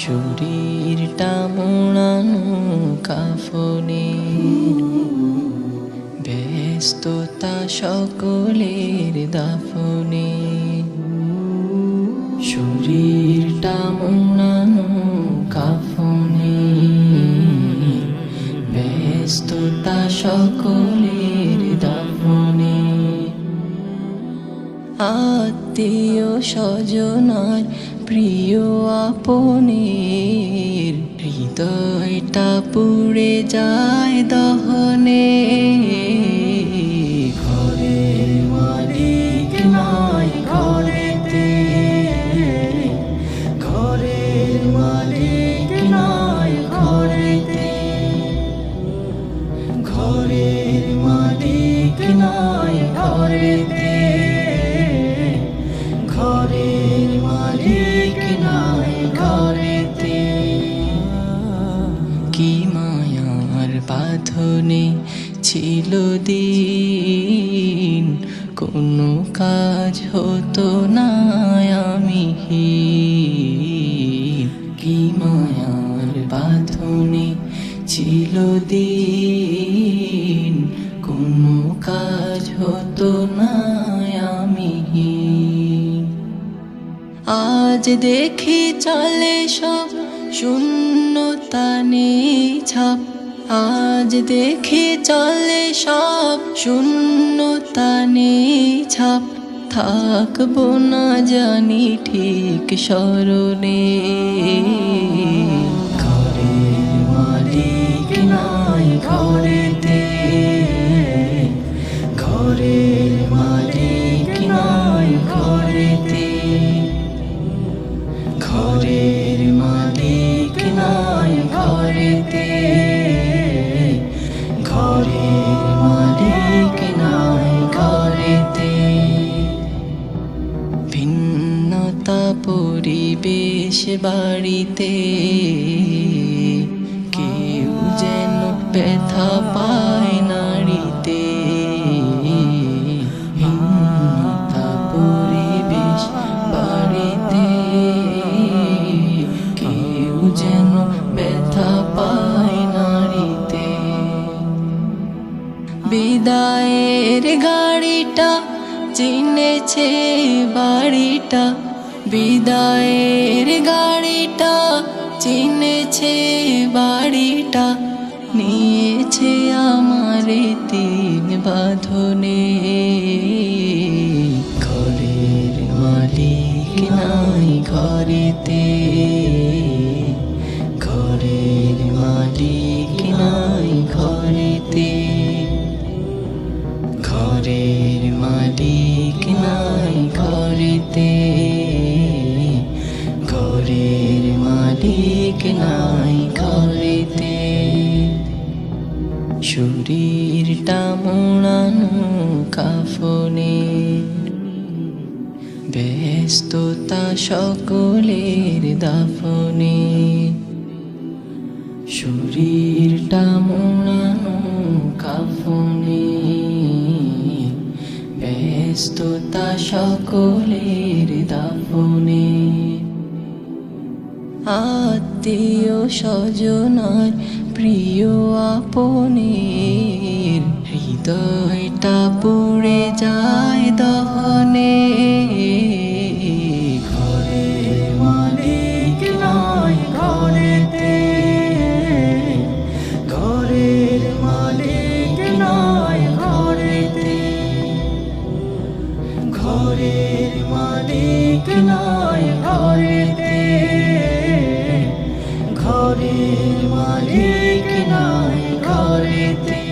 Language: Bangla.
শরীরটা মোড়ানো কাফনে, ব্যস্ততা সকলের দাফনে। শরীরটা মোড়ানো কাফনে, ব্যস্ততা সকলের দাফনে। আত্মীয় স্বজনার প্রিয় আপনের হৃদয়টা পুড়ে যায় দহনে। ঘরের মালিক নাই ঘরেতে, ঘরের মালিক নাই ঘরেতে, ঘরের মালিক নাই ঘরেতে, ঘরের মালিক নাই ঘরেতে। কি মায়ার বাঁধনে ছিল দিন, কোনো কাজ হতো না আমিহীন। কি মায়ার বাঁধনে ছিল দিন, কোনো কাজ হতো না আমিহীন। আজ দেখি চলে সব শূন্যতা নেই ছাপ, আজ দেখি চলে সব শূন্যতা নেই ছাপ। থাকবো না জানি ঠিক স্মরণে। ঘরের মালিক নাই ঘরেতে, ঘরের মালিক নাই ঘরেতে, ঘরের মালিক নাই ঘরেতে, ঘরের মালিক নাই ঘরেতে। ভিন্নতা পরিবেশ বাড়িতে, কেউ যেন ব্যথা পায় নাড়িতে। ভিন্নতা পরিবেশ বাড়িতে, কেউ যেন ব্যথা পায় নাড়িতে। বিদায়ের গাড়িটা চিনেছে বাড়িটা, বিদায়ের গাড়িটা চিনেছে বাড়িটা। নিয়েছে আমারে তিন বাঁধনে। ঘরের মালিক নাই ঘরেতে, ঘরের মালিক নাই ঘরেতে, ঘরের মালিক নাই ঘরেতে, ঘরের মালিক নাই ঘরেতে। শরীরটা মোড়ানো কাফনে, ব্যস্ততা সকলের দাফনে। শরীরটা মোড়ানো কাফনে, ব্যস্ততা সকলের দাফনে। আত্মীয় স্বজনার প্রিয় আপনের হৃদয়টা পুড়ে যায় দহনে। ঘরের মালিক নাই ঘরেতে, ঘরের মালিক নাই ঘরেতে, ঘরের মালিক নাই ঘরেতে, ঘরের মালিক নাই ঘরেতে।